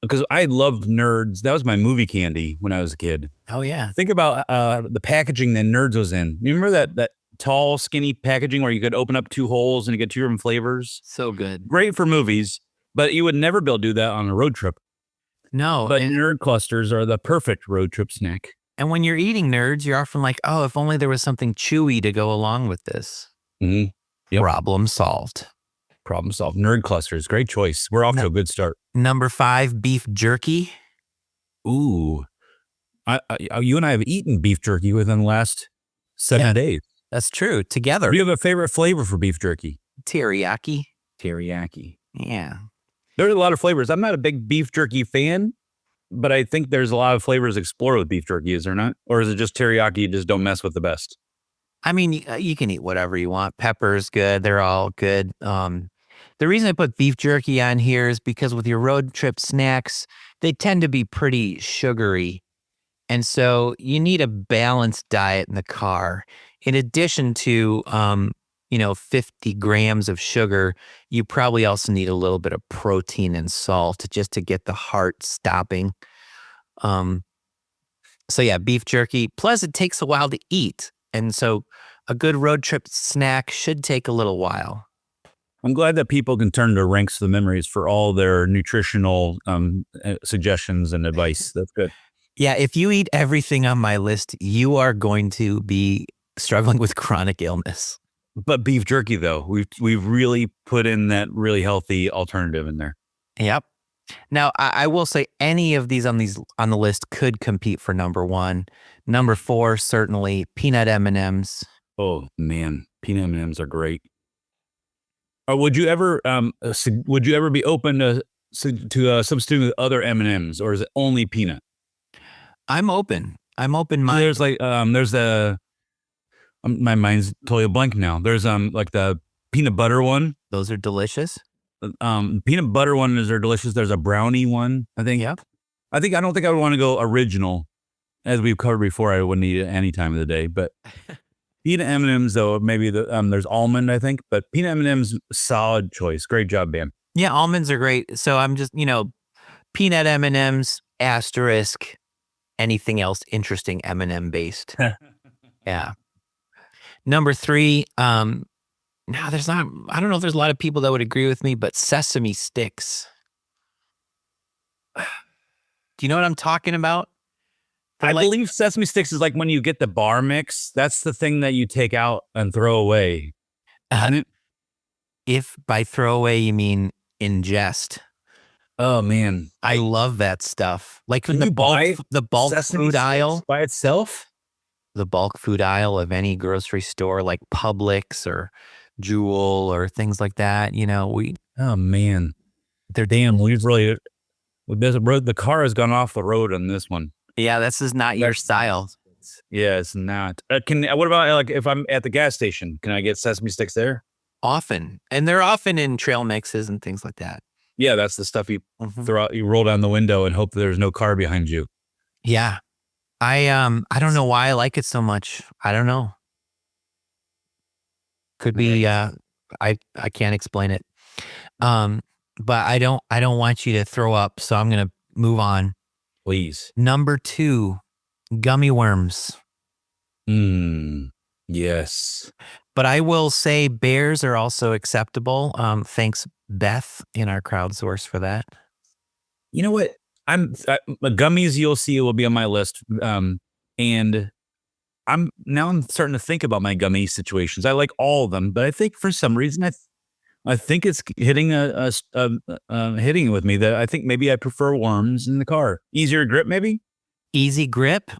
because I loved Nerds. That was my movie candy when I was a kid. Oh yeah. Think about the packaging that Nerds was in. You remember that tall, skinny packaging where you could open up 2 holes and you get 2 different flavors? So good. Great for movies, but you would never be able to do that on a road trip. No. But Nerd clusters are the perfect road trip snack. And when you're eating Nerds, you're often like, oh, if only there was something chewy to go along with this. Mm-hmm. Yep. Problem solved. Problem solved. Nerd clusters. Great choice. We're off to a good start. Number 5, beef jerky. Ooh. You and I have eaten beef jerky within the last 7 days. That's true. Together. Do you have a favorite flavor for beef jerky? Teriyaki. Teriyaki. Yeah. There's a lot of flavors. I'm not a big beef jerky fan, but I think there's a lot of flavors explored with beef jerky, is there not? Or is it just teriyaki, you just don't mess with the best? I mean, you can eat whatever you want. Pepper's good. They're all good. The reason I put beef jerky on here is because with your road trip snacks, they tend to be pretty sugary. And so you need a balanced diet in the car. In addition to, 50 grams of sugar, you probably also need a little bit of protein and salt just to get the heart stopping. So yeah, beef jerky. Plus, it takes a while to eat. And so a good road trip snack should take a little while. I'm glad that people can turn to Ranks the Memories for all their nutritional suggestions and advice. That's good. Yeah, if you eat everything on my list, you are going to be struggling with chronic illness. But beef jerky though, we've really put in that really healthy alternative in there. Yep. Now, I will say any of these on the list could compete for number one. Number 4, certainly peanut M&Ms. Oh man, peanut M&Ms are great. Or would you ever be open to substituting with other M&Ms, or is it only peanut? I'm open. I'm open-minded. There's like there's the my mind's totally blank now. There's like the peanut butter one. Those are delicious. Peanut butter one are delicious. There's a brownie one, I think. Yep. I don't think I would want to go original, as we've covered before. I wouldn't eat it any time of the day, but peanut M&Ms though, maybe there's almond, I think, but peanut M&Ms, solid choice. Great job, Ben. Yeah, almonds are great. So I'm just, peanut M&Ms, asterisk, anything else interesting M&M based. Yeah. Number 3, now I don't know if there's a lot of people that would agree with me, but sesame sticks. Do you know what I'm talking about? I believe sesame sticks is like when you get the bar mix. That's the thing that you take out and throw away. If by throw away you mean ingest. Oh man, I love that stuff. Like Can in the you buy bulk sesame food sticks aisle. by itself. The bulk food aisle of any grocery store like Publix or Jewel or things like that. Oh man, They're we've really the car has gone off the road on this one. Yeah, this is not your style. Yeah, it's not. What about like if I'm at the gas station? Can I get sesame sticks there? Often. And they're often in trail mixes and things like that. Yeah, that's the stuff you Mhm. throw out. You roll down the window and hope there's no car behind you. Yeah. I don't know why I like it so much. I don't know. Could be I can't explain it. But I don't want you to throw up, so I'm going to move on. Please. Number 2, gummy worms. Yes. But I will say bears are also acceptable. Thanks, Beth, in our crowdsource for that. You know what? Gummies you'll see will be on my list. And I'm starting to think about my gummy situations. I like all of them, but I think for some reason I think it's hitting hitting with me that I think maybe I prefer worms in the car. Easier grip, maybe. Easy grip.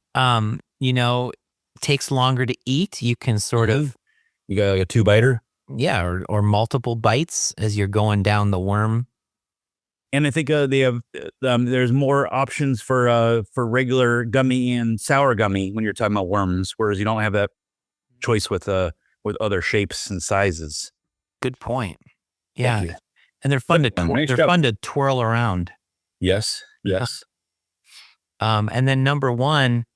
Takes longer to eat. You can sort of, You got like a 2-biter. yeah, or multiple bites as you're going down the worm. And I think they have there's more options for regular gummy and sour gummy when you're talking about worms, whereas you don't have that choice with other shapes and sizes. Good point. Yeah, you. and they're fun to Nice they're job. fun to twirl around. Yes. Yes. And then number 1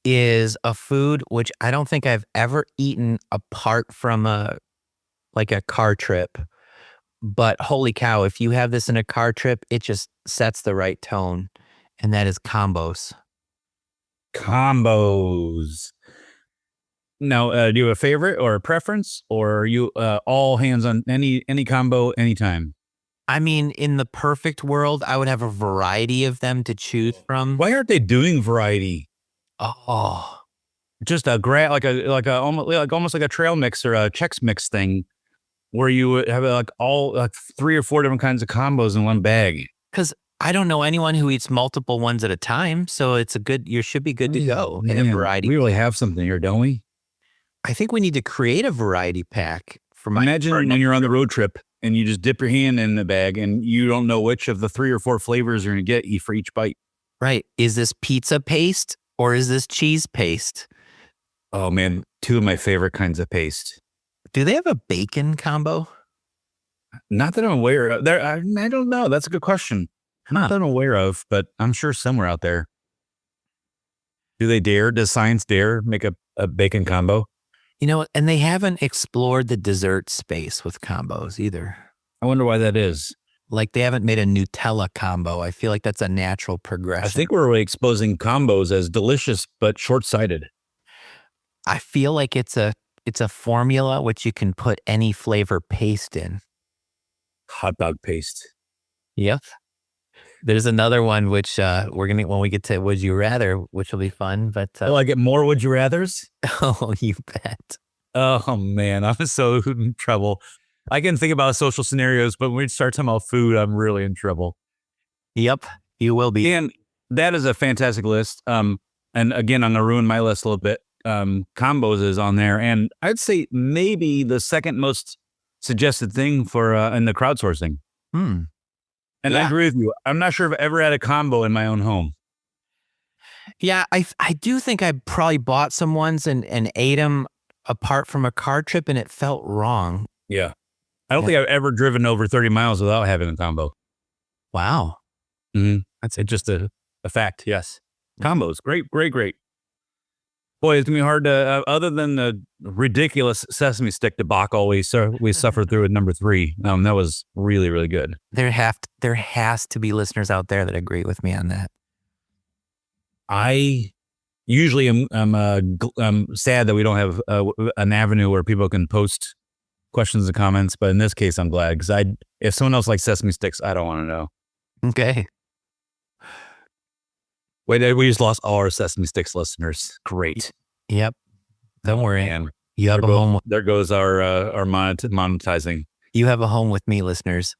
is a food which I don't think I've ever eaten apart from a car trip. But holy cow, if you have this in a car trip, it just sets the right tone. And that is combos. Combos. Now, do you have a favorite or a preference, or are you all hands on any combo anytime? I mean, in the perfect world, I would have a variety of them to choose from. Why aren't they doing variety? Oh, Just almost like a trail mix or a Chex Mix thing, where you would have like 3 or 4 different kinds of combos in one bag. because I don't know anyone who eats multiple ones at a time. So you should be good to go in a Man, variety. We really have something here, don't we? I think we need to create a variety pack for my. Imagine when you're on the road trip and you just dip your hand in the bag and you don't know which of the 3 or 4 flavors you're going to get for each bite. Right. Is this pizza paste or is this cheese paste? Oh man, 2 of my favorite kinds of paste. Do they have a bacon combo? Not that I'm aware of. I don't know. That's a good question. Not that I'm aware of, but I'm sure somewhere out there. Does science dare make a bacon combo? And they haven't explored the dessert space with combos either. I wonder why that is. Like they haven't made a Nutella combo. I feel like that's a natural progression. I think we're really exposing combos as delicious but short-sighted. I feel like it's a formula which you can put any flavor paste in. Hot dog paste. Yep. There's another one which when we get to Would You Rather, which will be fun. But Will I get more Would You Rathers? oh, you bet. Oh man, I'm so in trouble. I can think about social scenarios, but when we start talking about food, I'm really in trouble. Yep, you will be. And that is a fantastic list. And again, I'm gonna ruin my list a little bit. Combos is on there, and I'd say maybe the second most suggested thing for in the crowdsourcing. Hmm. And I Yeah. agree with you. I'm not sure if I've ever had a combo in my own home. Yeah, I do think I probably bought some ones and ate them apart from a car trip, and it felt wrong. Yeah, I don't think I've ever driven over 30 miles without having a combo. Wow. That's just a fact. Yes, combos, great, great, great. Boy, it's gonna be hard to. Other than the ridiculous sesame stick debacle we suffered through at number 3. That was really, really good. There has to be listeners out there that agree with me on that. I usually I'm sad that we don't have an avenue where people can post questions and comments, but in this case, I'm glad because if someone else likes sesame sticks, I don't want to know. Okay. Wait, we just lost all our sesame sticks listeners. Great. Yep. Don't worry. And You have a home. there goes our monetizing. You have a home with me, listeners.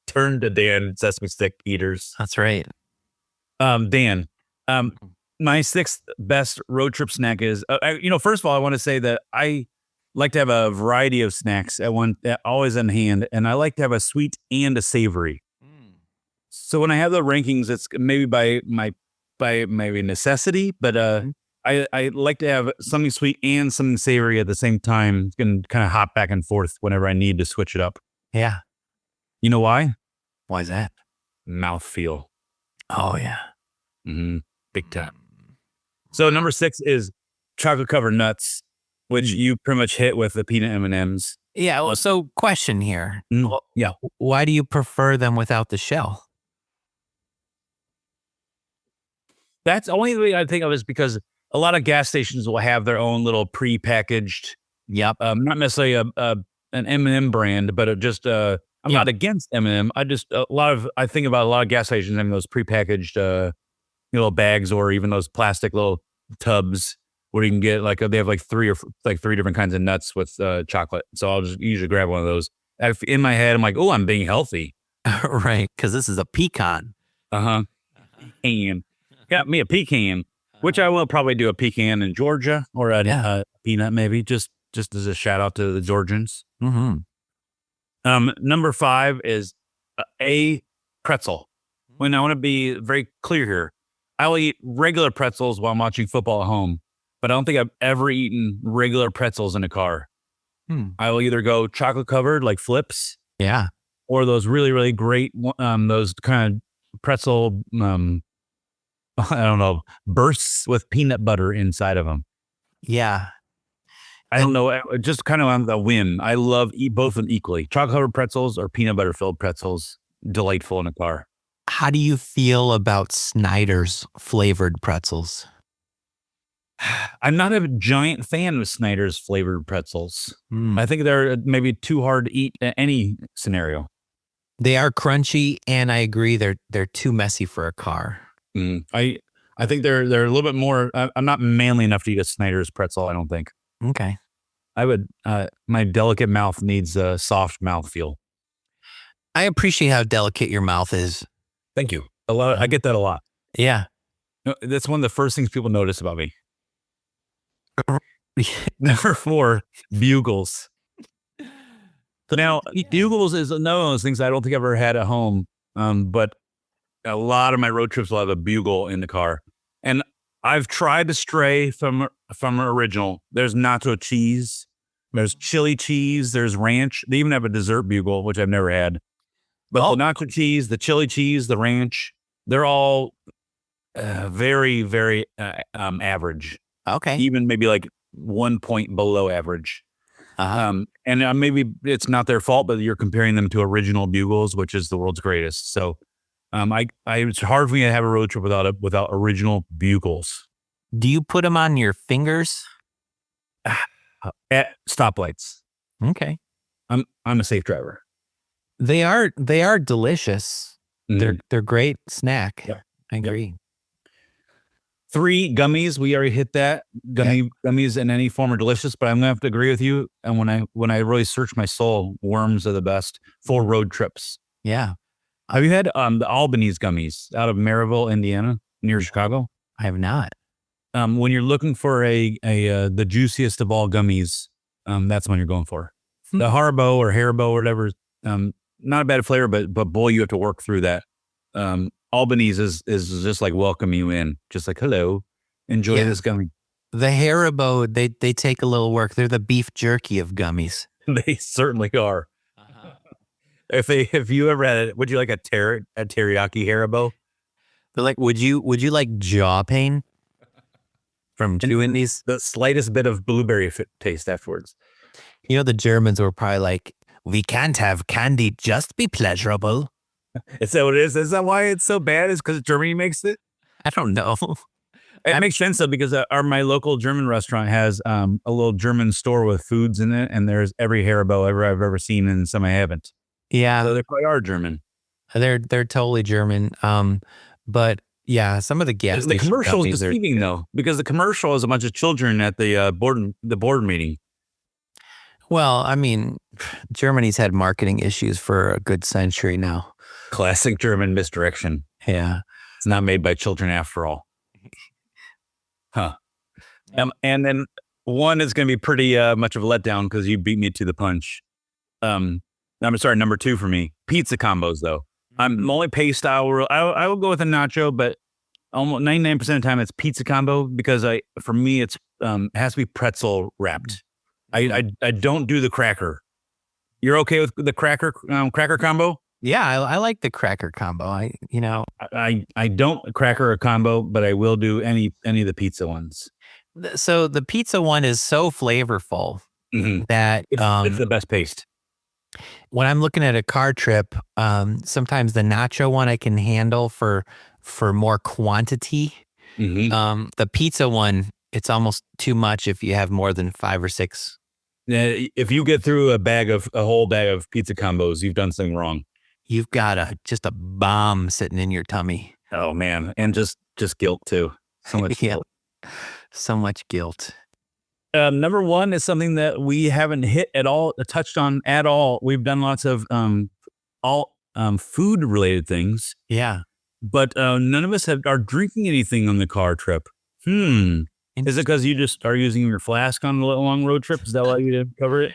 Turn to Dan, sesame stick eaters. That's right. Dan, my 6th best road trip snack is, first of all, I want to say that I like to have a variety of snacks always in hand, and I like to have a sweet and a savory. So when I have the rankings, it's maybe by maybe necessity, but I like to have something sweet and something savory at the same time. You can kind of hop back and forth whenever I need to switch it up. Yeah. You know why? Why is that? Mouthfeel. Oh yeah. Big time. So number 6 is chocolate covered nuts, which you pretty much hit with the peanut M&Ms. Yeah. Well, so question here. Yeah. Why do you prefer them without the shell? That's the only way I think of is because a lot of gas stations will have their own little pre-packaged. Yep. Not necessarily an M&M brand, but I'm not against M&M. I think about a lot of gas stations having those pre-packaged little bags or even those plastic little tubs where you can get they have 3 different kinds of nuts with chocolate. So I'll just usually grab one of those. In my head, I'm like, oh, I'm being healthy. Right. Because this is a pecan. And got me a pecan, which I will probably do a pecan in Georgia or a peanut maybe, just as a shout out to the Georgians. Number 5 is a pretzel. When I want to be very clear here, I will eat regular pretzels while I'm watching football at home, but I don't think I've ever eaten regular pretzels in a car. I will either go chocolate covered like Flips, or those really, really great those kind of pretzel I don't know, bursts with peanut butter inside of them. Yeah. I don't know, just kind of on the whim. I love both of them equally. Chocolate covered pretzels or peanut butter filled pretzels, delightful in a car. How do you feel about Snyder's flavored pretzels? I'm not a giant fan of Snyder's flavored pretzels. I think they're maybe too hard to eat in any scenario. They are crunchy, and I agree they're too messy for a car. I think they're a little bit more. I'm not manly enough to eat a Snyder's pretzel. I don't think. Okay. I would. My delicate mouth needs a soft mouthfeel. I appreciate how delicate your mouth is. Thank you. I get that a lot. Yeah. That's one of the first things people notice about me. Number 4, bugles. Now, bugles is another one of those things I don't think I've ever had at home. But a lot of my road trips will have a bugle in the car. And I've tried to stray from original. There's nacho cheese. There's chili cheese. There's ranch. They even have a dessert bugle, which I've never had. But the nacho cheese, the chili cheese, the ranch, they're all very, very average. Okay. Even maybe like 1 point below average. And maybe it's not their fault, but you're comparing them to original bugles, which is the world's greatest. So it's hard for me to have a road trip without original bugles. Do you put them on your fingers? At stoplights. Okay. I'm a safe driver. They are delicious. They're great snack. Yep. I agree. 3 gummies. We already hit that. Gummies in any form are delicious, but I'm gonna have to agree with you. And when I really search my soul, worms are the best for road trips. Yeah, Have you had the Albanese gummies out of Maryville, Indiana, near Chicago? I have not. When you're looking for the juiciest of all gummies, that's what you're going for. The Haribo or Haribo or whatever, not a bad flavor, but boy, you have to work through that. Albanese is just like welcoming you in, just like, hello, enjoy this gummy. The Haribo, they take a little work. They're the beef jerky of gummies. They certainly are. If you ever had it, would you like a teriyaki Haribo? They're like, would you like jaw pain from chewing these? The slightest bit of blueberry taste afterwards. You know, the Germans were probably like, we can't have candy just be pleasurable. Is that what it is? Is that why it's so bad? Is because Germany makes it? I don't know. It makes sense though, because my local German restaurant has a little German store with foods in it, and there's every Haribo I've ever seen, and some I haven't. Yeah, So they probably are German. they're totally German. But yeah, some of the gas The station commercial gummies is are- deceiving though, because the commercial is a bunch of children at the board meeting. Well, I mean, Germany's had marketing issues for a good century now. Classic German misdirection. Yeah. It's not made by children after all. Huh. And then one is going to be pretty much of a letdown because you beat me to the punch. I'm sorry, number 2 for me. Pizza combos, though. I'm only paste I will go with a nacho, but almost 99% of the time it's pizza combo because for me it has to be pretzel wrapped. I don't do the cracker. You're okay with the cracker combo? Yeah, I like the cracker combo. I don't cracker a combo, but I will do any of the pizza ones. So the pizza one is so flavorful Mhm. that It's the best paste. when I'm looking at a car trip, sometimes the nacho one I can handle for more quantity. Mm-hmm. The pizza one, it's almost too much if you have more than 5 or 6. If you get through a whole bag of pizza combos, you've done something wrong. You've got just a bomb sitting in your tummy. Oh man, and just guilt too. So much Yeah. guilt. So much guilt. Number 1 is something that we haven't touched on at all. We've done lots of food related things, Yeah. but none of us are drinking anything on the car trip. Is it because you just are using your flask on a long road trip? Is that why you didn't cover it?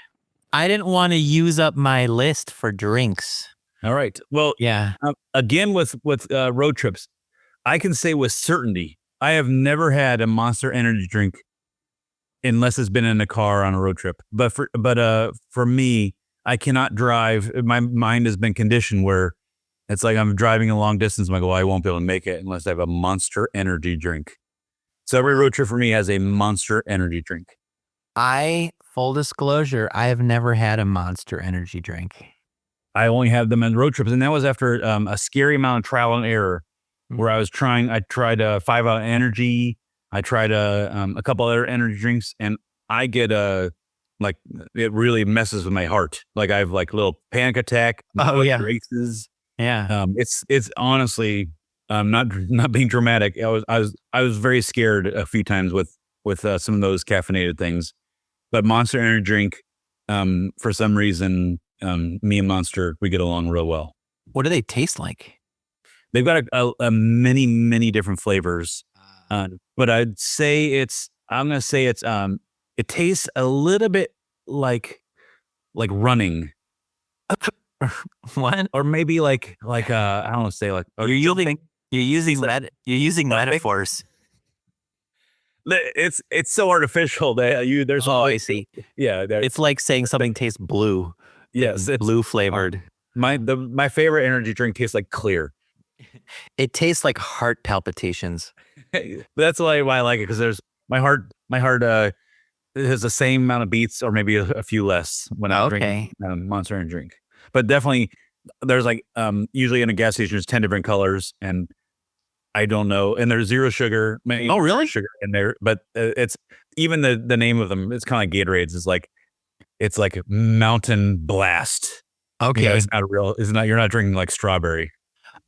I didn't want to use up my list for drinks. All right. Well, Yeah. again, with road trips, I can say with certainty, I have never had a Monster Energy drink unless it's been in a car on a road trip. But for me, I cannot drive. My mind has been conditioned where it's like I'm driving a long distance. I'm like, well, I won't be able to make it unless I have a Monster Energy drink. So every road trip for me has a Monster Energy drink. Full disclosure, I have never had a Monster Energy drink. I only have them on road trips, and that was after a scary amount of trial and error, where I tried a 5-Hour Energy, I tried a couple other energy drinks, and I get it really messes with my heart. Like I have like little panic attack. Oh, yeah. Races. Yeah. It's honestly not being dramatic. I was very scared a few times with some of those caffeinated things, but Monster Energy drink, for some reason, me and Monster, we get along real well. What do they taste like? They've got a many different flavors, but I'm gonna say it tastes a little bit like running. What? Or maybe like I don't want to say like You're using metaphors. It's so artificial that there's I see. Yeah, It's like saying something tastes blue. Yes, it's Blue flavored. my favorite energy drink tastes like clear. It tastes like heart palpitations. That's why I like it, because my heart has the same amount of beats or maybe a few less when I drink Monster Energy drink. But definitely there's usually in a gas station there's 10 different colors, and I don't know, and there's zero sugar. Oh, really? Sugar in there, but it's even the name of them. It's kind of like Gatorades. It's like Mountain Blast. Okay. You know, it's not real. It's not. You're not drinking like strawberry.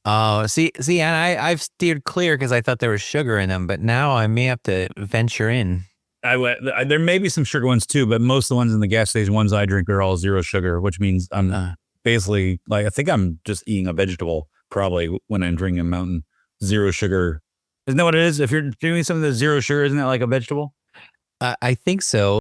Oh, see, and I've steered clear because I thought there was sugar in them, but now I may have to venture in. There may be some sugar ones too, but most of the ones in the gas station ones I drink are all zero sugar, which means I'm basically like, I think I'm just eating a vegetable probably when I'm drinking a Mountain. Zero sugar. Isn't that what it is? If you're doing something that's zero sugar, isn't that like a vegetable? I think so.